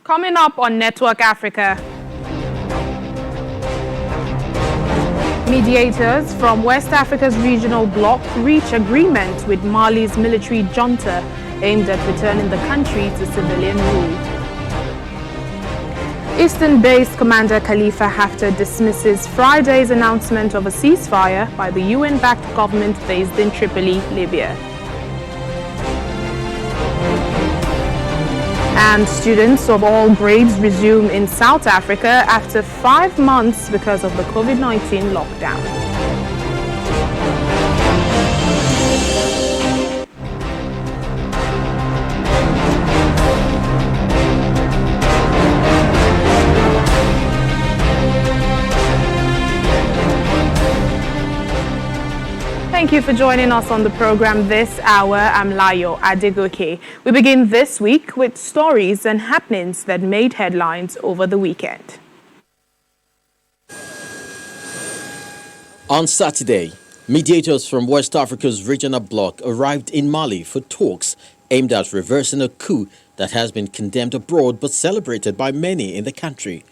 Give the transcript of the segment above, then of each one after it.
Coming up on Network Africa. Mediators from West Africa's regional bloc reach agreement with Mali's military junta aimed at returning the country to civilian rule. Eastern-based Commander Khalifa Haftar dismisses Friday's announcement of a ceasefire by the UN-backed government based in Tripoli, Libya. And students of all grades resume in South Africa after 5 months because of the COVID-19 lockdown. Thank you for joining us on the program this hour. I'm Layo Adegoke. We begin this week with stories and happenings that made headlines over the weekend. On Saturday, mediators from West Africa's regional bloc arrived in Mali for talks aimed at reversing a coup that has been condemned abroad but celebrated by many in the country.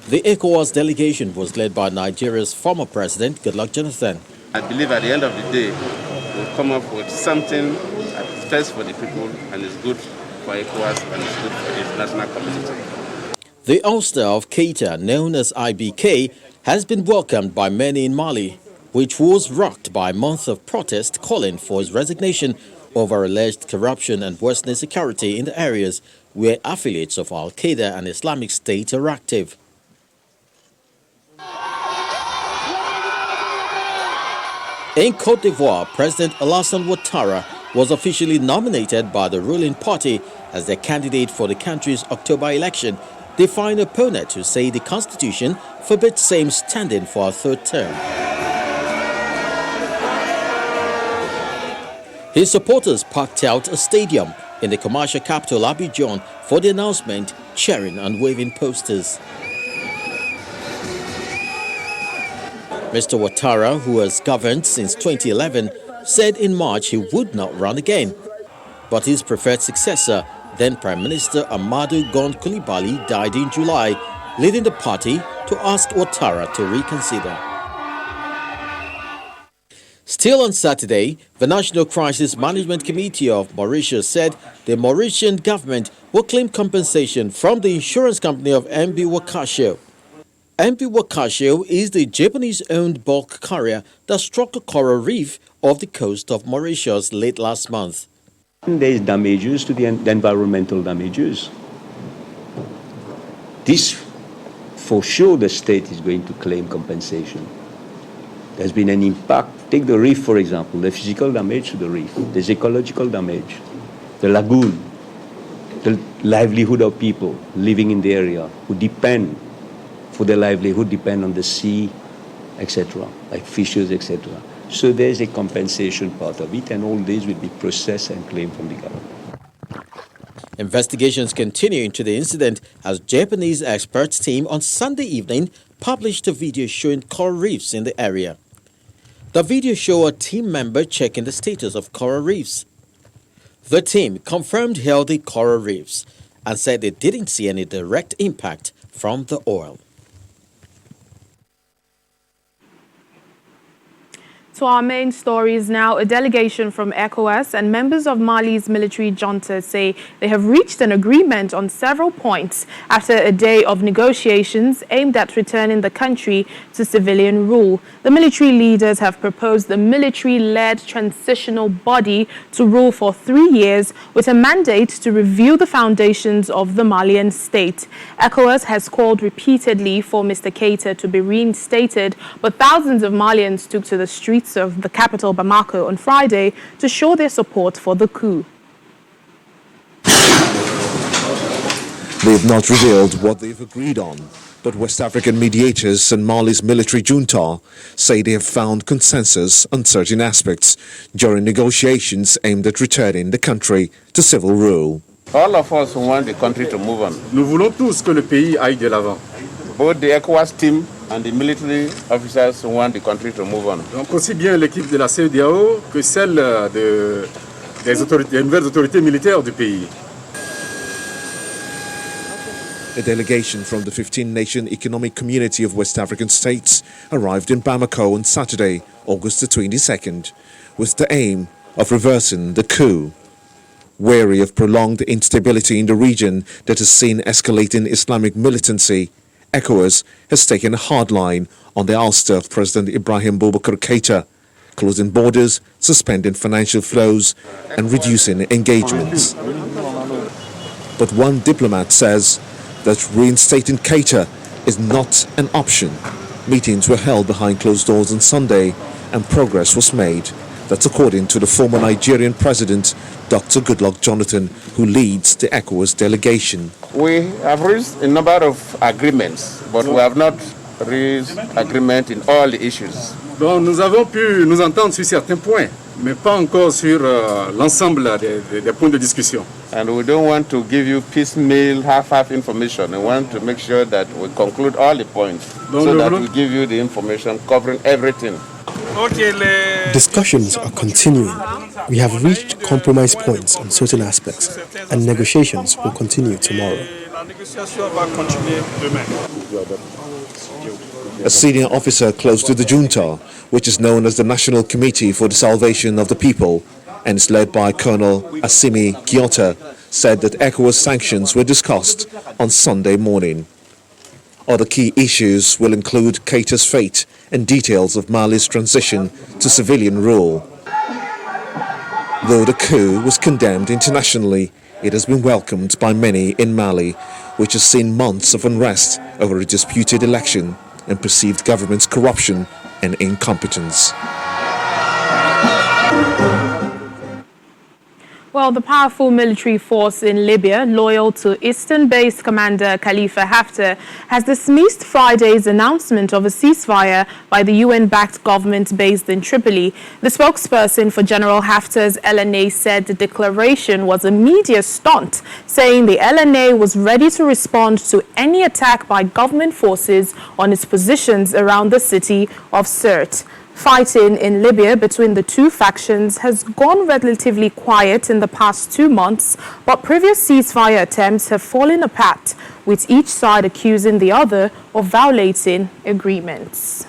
The ECOWAS delegation was led by Nigeria's former president, Goodluck Jonathan. I believe at the end of the day, we'll come up with something that's best for the people and is good for ECOWAS and is good for the international community. The Ulster of Keita, known as IBK, has been welcomed by many in Mali, which was rocked by a month of protest calling for his resignation over alleged corruption and worsening security in the areas where affiliates of Al-Qaeda and Islamic State are active. In Côte d'Ivoire, President Alassane Ouattara was officially nominated by the ruling party as their candidate for the country's October election, defying opponents who say the constitution forbids same standing for a third term. His supporters packed out a stadium in the commercial capital Abidjan for the announcement, cheering and waving posters. Mr. Ouattara, who has governed since 2011, said in March he would not run again. But his preferred successor, then Prime Minister Amadou Gon Coulibaly, died in July, leading the party to ask Ouattara to reconsider. Still on Saturday, the National Crisis Management Committee of Mauritius said the Mauritian government will claim compensation from the insurance company of MB Wakasho. MV Wakasho is the Japanese-owned bulk carrier that struck a coral reef off the coast of Mauritius late last month. There is damages to the environmental damages. This, for sure, the state is going to claim compensation. There's been an impact. Take the reef, for example, the physical damage to the reef, there's ecological damage, the lagoon, the livelihood of people living in the area who depend for their livelihood, depend on the sea, etc., like fishes, etc. So there's a compensation part of it, and all these will be processed and claimed from the government. Investigations continue into the incident as Japanese experts team on Sunday evening published a video showing coral reefs in the area. The video showed a team member checking the status of coral reefs. The team confirmed healthy coral reefs and said they didn't see any direct impact from the oil. To our main stories now, a delegation from ECOWAS and members of Mali's military junta say they have reached an agreement on several points after a day of negotiations aimed at returning the country to civilian rule. The military leaders have proposed the military-led transitional body to rule for 3 years with a mandate to review the foundations of the Malian state. ECOWAS has called repeatedly for Mr. Keita to be reinstated, but thousands of Malians took to the streets of the capital Bamako on Friday to show their support for the coup. They've not revealed what they've agreed on, but West African mediators and Mali's military junta say they have found consensus on certain aspects during negotiations aimed at returning the country to civil rule. All of us want the country to move on. Nous voulons tous que le pays aille de l'avant. Both the ECOWAS team and the military officers want the country to move on. Donc aussi bien l'équipe de la CEDEAO que celle des nouvelles autorités militaires du pays. A delegation from the 15-nation Economic Community of West African States arrived in Bamako on Saturday, August the 22nd, with the aim of reversing the coup. Wary of prolonged instability in the region that has seen escalating Islamic militancy, ECOWAS has taken a hard line on the ouster of President Ibrahim Boubacar Keïta, closing borders, suspending financial flows, and reducing engagements. But one diplomat says that reinstating Keïta is not an option. Meetings were held behind closed doors on Sunday, and progress was made. That's according to the former Nigerian president, Dr. Goodluck Jonathan, who leads the ECOWAS delegation. We have reached a number of agreements, but we have not reached agreement in all the issues. Bon, nous avons pu nous entendre sur certains points, mais pas encore sur l'ensemble des points de discussion. And we don't want to give you piecemeal, half information. We want to make sure that we conclude all the points so that we give you the information covering everything. Discussions are continuing. We have reached compromise points on certain aspects, and negotiations will continue tomorrow. A senior officer close to the junta, which is known as the National Committee for the Salvation of the People, and is led by Colonel Assimi Kiota, said that ECOWAS sanctions were discussed on Sunday morning. Other key issues will include Keïta's fate and details of Mali's transition to civilian rule. Though the coup was condemned internationally, it has been welcomed by many in Mali, which has seen months of unrest over a disputed election and perceived government's corruption and incompetence. Well, the powerful military force in Libya, loyal to Eastern-based commander Khalifa Haftar, has dismissed Friday's announcement of a ceasefire by the UN-backed government based in Tripoli. The spokesperson for General Haftar's LNA said the declaration was a media stunt, saying the LNA was ready to respond to any attack by government forces on its positions around the city of Sirte. Fighting in Libya between the two factions has gone relatively quiet in the past 2 months, but previous ceasefire attempts have fallen apart, with each side accusing the other of violating agreements.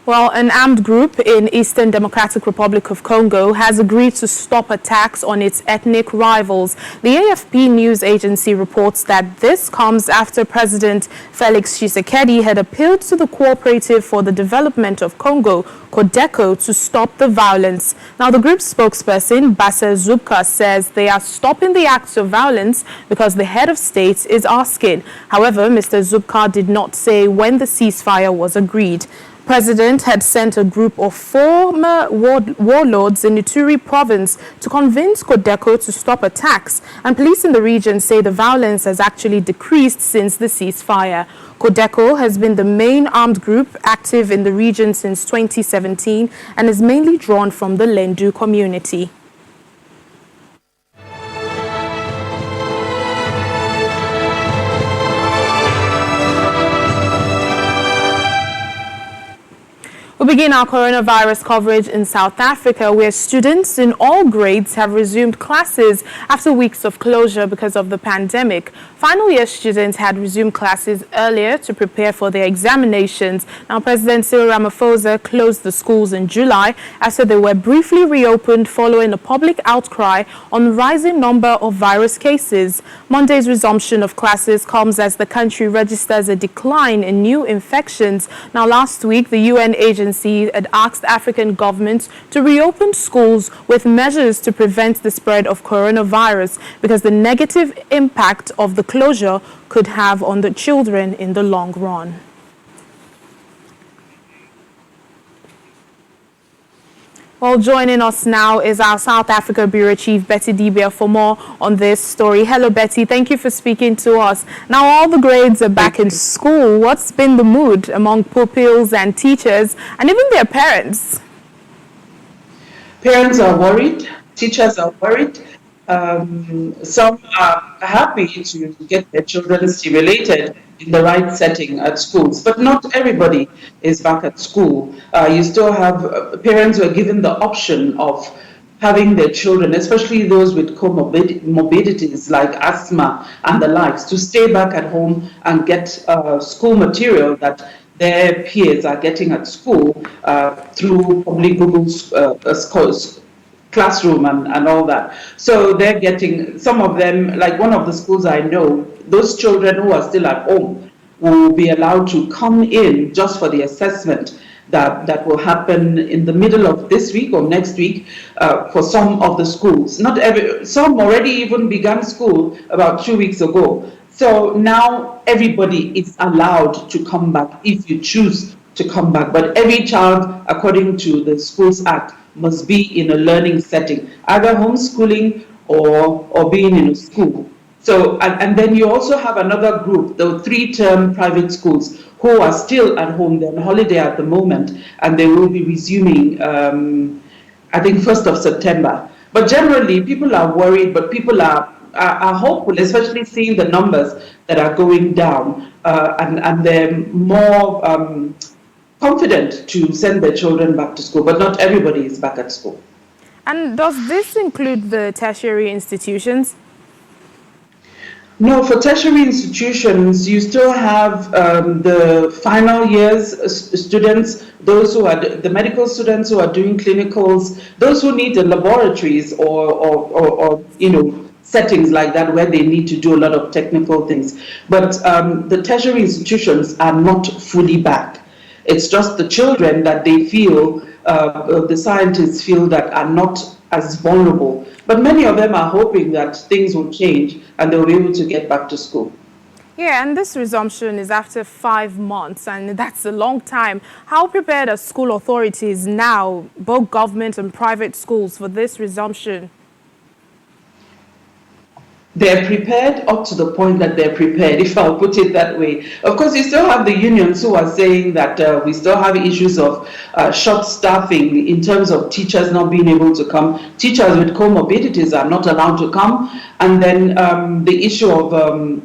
Well, an armed group in Eastern Democratic Republic of Congo has agreed to stop attacks on its ethnic rivals. The AFP news agency reports that this comes after President Felix Tshisekedi had appealed to the Cooperative for the Development of Congo, CODECO, to stop the violence. Now, the group's spokesperson, Basel Zubka, says they are stopping the acts of violence because the head of state is asking. However, Mr. Zubka did not say when the ceasefire was agreed. President had sent a group of former warlords in Ituri province to convince CODECO to stop attacks, and police in the region say the violence has actually decreased since the ceasefire. CODECO has been the main armed group active in the region since 2017 and is mainly drawn from the Lendu community. We begin our coronavirus coverage in South Africa, where students in all grades have resumed classes after weeks of closure because of the pandemic. Final year students had resumed classes earlier to prepare for their examinations. Now, President Cyril Ramaphosa closed the schools in July after they were briefly reopened following a public outcry on rising number of virus cases. Monday's resumption of classes comes as the country registers a decline in new infections. Now, last week, the UN agency had asked African governments to reopen schools with measures to prevent the spread of coronavirus because the negative impact of the closure could have on the children in the long run. Well, joining us now is our South Africa Bureau Chief, Betty Dibia, for more on this story. Hello, Betty. Thank you for speaking to us. Now, all the grades are back in school. What's been the mood among pupils and teachers and even their parents? Parents are worried. Teachers are worried. Some are happy to get their children stimulated in the right setting at schools, but not everybody is back at school. You still have parents who are given the option of having their children, especially those with comorbidities like asthma and the likes, to stay back at home and get school material that their peers are getting at school through probably Google's classroom and all that. So they're getting, some of them, like one of the schools I know, those children who are still at home will be allowed to come in just for the assessment that will happen in the middle of this week or next week for some of the schools. Not every, some already even began school about 2 weeks ago. So now everybody is allowed to come back if you choose to come back. But every child, according to the Schools Act, must be in a learning setting, either homeschooling or being in a school. So, and then you also have another group, the 3-term private schools, who are still at home. They're on holiday at the moment, and they will be resuming, I think, 1st of September. But generally, people are worried, but people are hopeful, especially seeing the numbers that are going down, and they're more confident to send their children back to school. But not everybody is back at school. And does this include the tertiary institutions? No, for tertiary institutions, you still have the final years students, those who are the medical students who are doing clinicals, those who need the laboratories or settings like that where they need to do a lot of technical things. But the tertiary institutions are not fully back. It's just the children that they feel, the scientists feel, that are not as vulnerable. But many of them are hoping that things will change and they'll be able to get back to school. Yeah, and this resumption is after 5 months, and that's a long time. How prepared are school authorities now, both government and private schools, for this resumption? They're prepared up to the point that they're prepared, if I'll put it that way. Of course, you still have the unions who are saying that we still have issues of short staffing in terms of teachers not being able to come. Teachers with comorbidities are not allowed to come. And then the issue of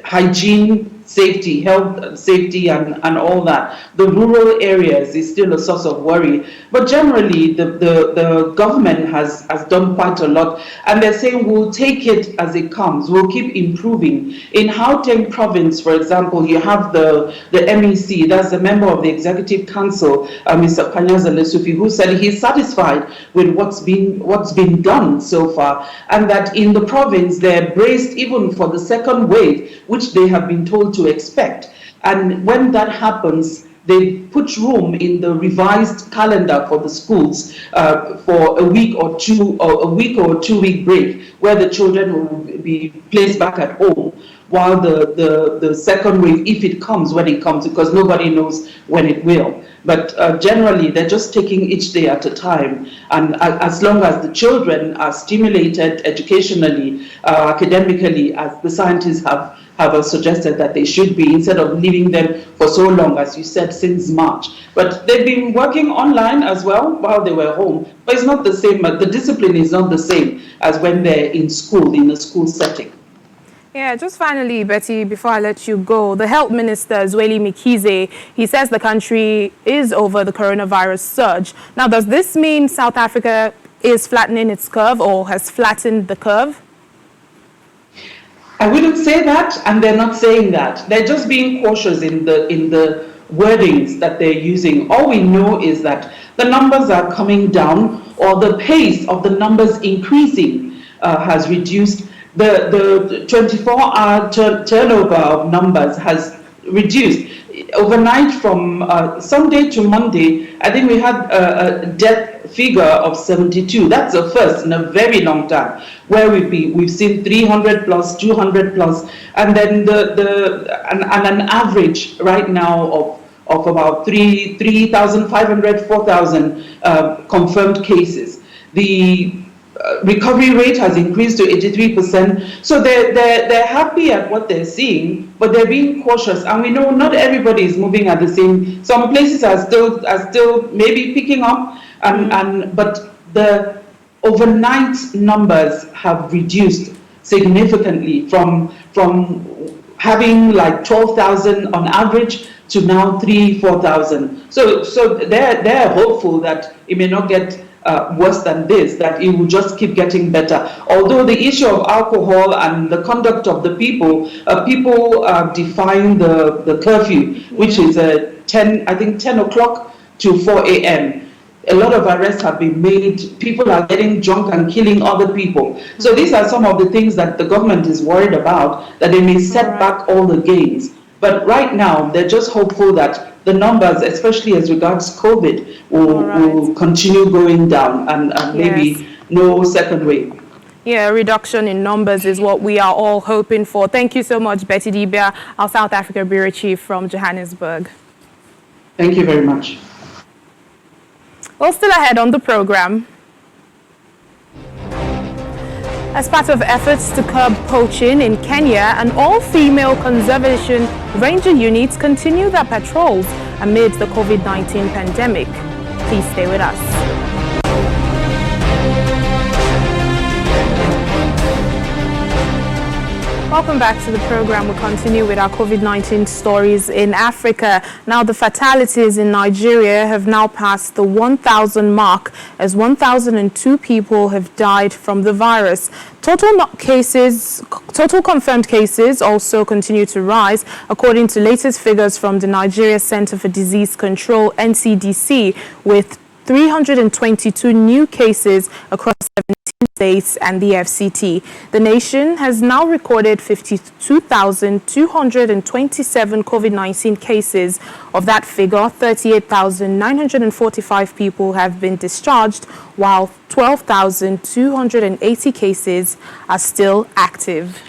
hygiene, safety, health, safety, and all that. The rural areas is still a source of worry. But generally, the government has done quite a lot. And they're saying we'll take it as it comes. We'll keep improving. In Gauteng province, for example, you have the MEC, that's the member of the Executive Council, Mr. Panyaza Lesufi, who said he's satisfied with what's been done so far. And that in the province, they're braced even for the second wave, which they have been told to expect. And when that happens, they put room in the revised calendar for the schools for a week or 2 week break, where the children will be placed back at home while the second wave, if it comes, when it comes, because nobody knows when it will. But generally, they're just taking each day at a time. And as long as the children are stimulated educationally, academically, as the scientists have suggested that they should be, instead of leaving them for so long, as you said, since March. But they've been working online as well while they were home. But it's not the same, the discipline is not the same as when they're in school, in a school setting. Yeah, just finally, Betty, before I let you go, the health minister, Zweli Mikize, he says the country is over the coronavirus surge. Now, does this mean South Africa is flattening its curve or has flattened the curve? I wouldn't say that, and they're not saying that. They're just being cautious in the wordings that they're using. All we know is that the numbers are coming down, or the pace of the numbers increasing has reduced. The 24-hour turnover of numbers has reduced. Overnight from Sunday to Monday, I think we had a death figure of 72. That's a first in a very long time, where we've seen 300 plus, 200 plus, and then an average right now of about 3,500, 4,000 confirmed cases. The recovery rate has increased to 83%. So they're happy at what they're seeing, but they're being cautious. And we know not everybody is moving at the same. Some places are still maybe picking up, but the overnight numbers have reduced significantly from having like 12,000 on average to now 3,000, 4,000. So they're hopeful that it may not get worse than this, that it will just keep getting better. Although the issue of alcohol and the conduct of the people, people are defying the curfew, which is 10 o'clock to 4 a.m. A lot of arrests have been made. People are getting drunk and killing other people. So these are some of the things that the government is worried about, that they may set back all the gains. But right now, they're just hopeful that the numbers, especially as regards COVID, will continue going down and maybe no second wave. Yeah, a reduction in numbers is what we are all hoping for. Thank you so much, Betty Dibia, our South Africa Bureau Chief from Johannesburg. Thank you very much. Well, still ahead on the program. As part of efforts to curb poaching in Kenya, an all-female conservation ranger units continue their patrols amid the COVID-19 pandemic. Please stay with us. Welcome back to the program. We continue with our COVID-19 stories in Africa. Now, the fatalities in Nigeria have now passed the 1,000 mark as 1,002 people have died from the virus. Total confirmed cases also continue to rise, according to latest figures from the Nigeria Center for Disease Control, NCDC, with 322 new cases across 17 states and the FCT. The nation has now recorded 52,227 COVID-19 cases. Of that figure, 38,945 people have been discharged, while 12,280 cases are still active.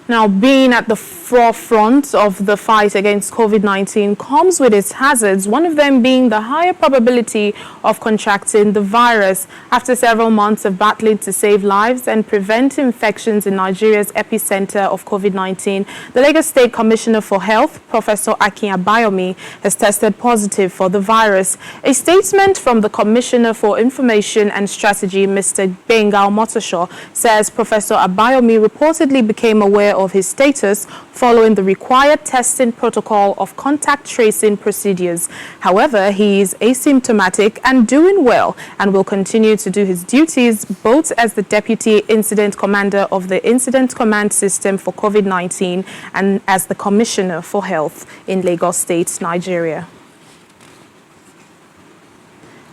Now, being at the forefront of the fight against COVID-19 comes with its hazards, one of them being the higher probability of contracting the virus. After several months of battling to save lives and prevent infections in Nigeria's epicenter of COVID-19, the Lagos State Commissioner for Health, Professor Akin Abayomi, has tested positive for the virus. A statement from the Commissioner for Information and Strategy, Mr. Bengal Motosho, says Professor Abayomi reportedly became aware of his status following the required testing protocol of contact tracing procedures. However, he is asymptomatic and doing well and will continue to do his duties both as the Deputy Incident Commander of the Incident Command System for COVID-19 and as the Commissioner for Health in Lagos State, Nigeria.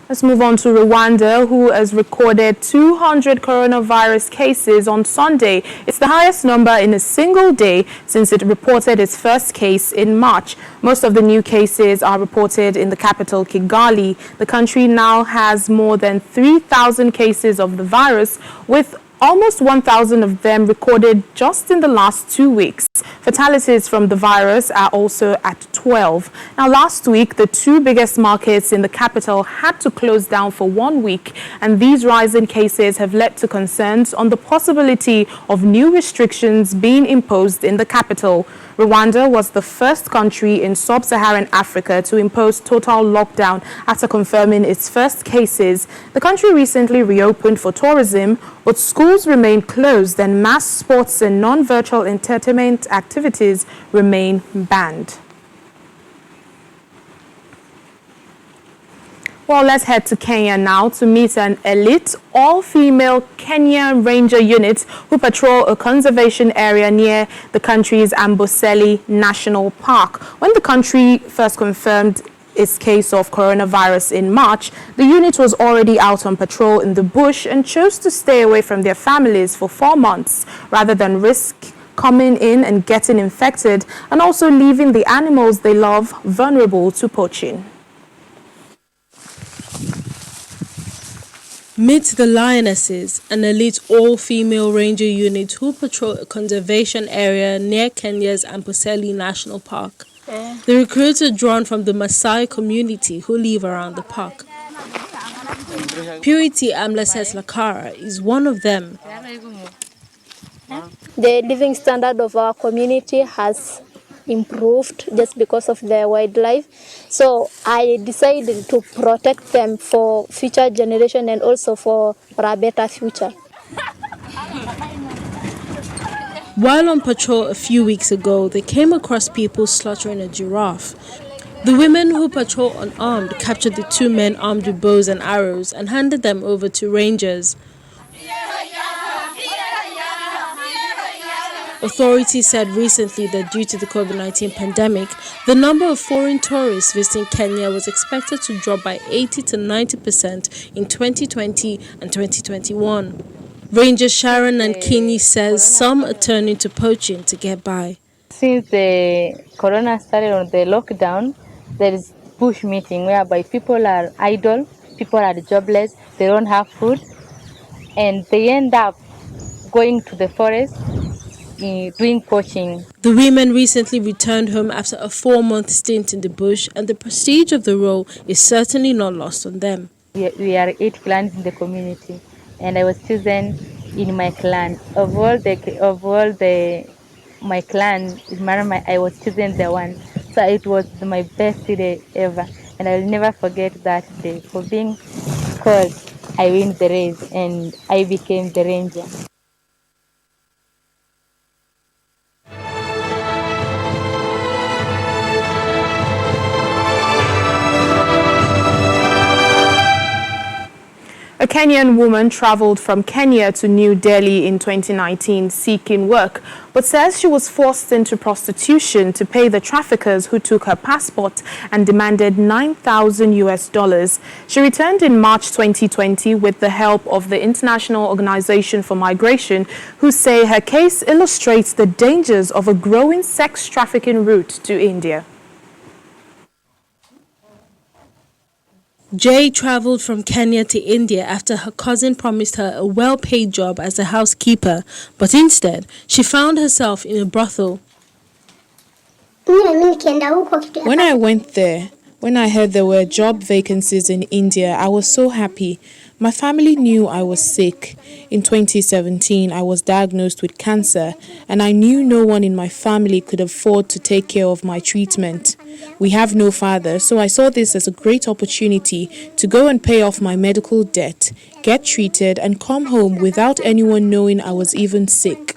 Let's move on to Rwanda, who has recorded 200 coronavirus cases on Sunday. It's the highest number in a single day since it reported its first case in March. Most of the new cases are reported in the capital, Kigali. The country now has more than 3,000 cases of the virus, with almost 1,000 of them recorded just in the last 2 weeks. Fatalities from the virus are also at 12. Now, last week, the two biggest markets in the capital had to close down for 1 week, and these rising cases have led to concerns on the possibility of new restrictions being imposed in the capital. Rwanda was the first country in sub-Saharan Africa to impose total lockdown after confirming its first cases. The country recently reopened for tourism, but schools remain closed and mass sports and non-virtual entertainment activities remain banned. Well, let's head to Kenya now to meet an elite all-female Kenyan Ranger unit who patrol a conservation area near the country's Amboseli National Park. When the country first confirmed its case of coronavirus in March, the unit was already out on patrol in the bush and chose to stay away from their families for 4 months rather than risk coming in and getting infected and also leaving the animals they love vulnerable to poaching. Meet the Lionesses, an elite all-female ranger unit who patrol a conservation area near Kenya's Amboseli National Park. The recruits are drawn from the Maasai community who live around the park. Purity Amleses Lakara is one of them. The living standard of our community has improved just because of the wildlife. So I decided to protect them for future generation and also for a better future. While on patrol a few weeks ago, they came across people slaughtering a giraffe. The women who patrol unarmed captured the two men armed with bows and arrows and handed them over to rangers. Authorities said recently that due to the COVID-19 pandemic, the number of foreign tourists visiting Kenya was expected to drop by 80 to 90% in 2020 and 2021. Ranger Sharon Nankini says some are turning to poaching to get by. Since the corona started on the lockdown, there is bush meeting whereby people are idle, people are jobless, they don't have food, and they end up going to the forest doing poaching. The women recently returned home after a 4-month stint in the bush, and the prestige of the role is certainly not lost on them. We are 8 clans in the community, and I was chosen in my clan. Of all my clan, I was chosen the one. So it was my best day ever, and I will never forget that day. For being called, I win the race, and I became the ranger. A Kenyan woman traveled from Kenya to New Delhi in 2019 seeking work, but says she was forced into prostitution to pay the traffickers who took her passport and demanded $9,000. She returned in March 2020 with the help of the International Organization for Migration, who say her case illustrates the dangers of a growing sex trafficking route to India. Jay traveled from Kenya to India after her cousin promised her a well-paid job as a housekeeper, but instead, she found herself in a brothel. When I went there, when I heard there were job vacancies in India, I was so happy. My family knew I was sick. In 2017, I was diagnosed with cancer, and I knew no one in my family could afford to take care of my treatment. We have no father, so I saw this as a great opportunity to go and pay off my medical debt, get treated, and come home without anyone knowing I was even sick.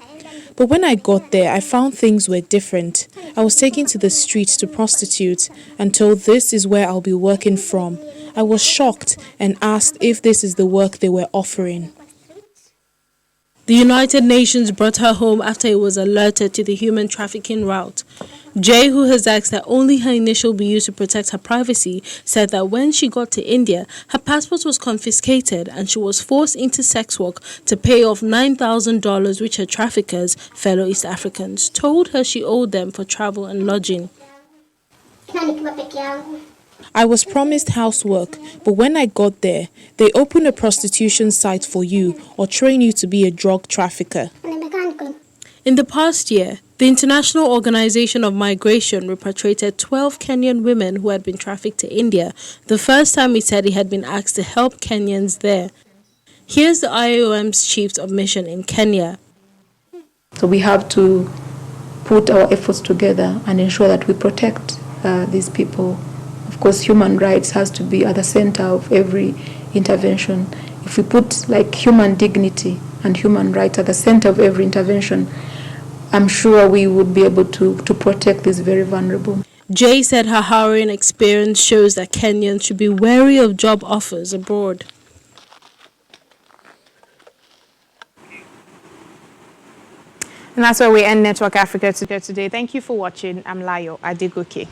But when I got there, I found things were different. I was taken to the streets to prostitute and told this is where I'll be working from. I was shocked and asked if this is the work they were offering. The United Nations brought her home after it was alerted to the human trafficking route. Jay, who has asked that only her initial be used to protect her privacy, said that when she got to India, her passport was confiscated and she was forced into sex work to pay off $9,000, which her traffickers, fellow East Africans, told her she owed them for travel and lodging. I was promised housework, but when I got there, they open a prostitution site for you or train you to be a drug trafficker. In the past year, the International Organization of Migration repatriated 12 Kenyan women who had been trafficked to India, the first time it said it had been asked to help Kenyans there. Here's the IOM's chief of mission in Kenya. So we have to put our efforts together and ensure that we protect these people. Of course, human rights has to be at the center of every intervention. If we put human dignity and human rights at the center of every intervention, I'm sure we would be able to protect these very vulnerable. Jay said her harrowing experience shows that Kenyans should be wary of job offers abroad. And that's where we end Network Africa today. Thank you for watching. I'm Layo Adegoke.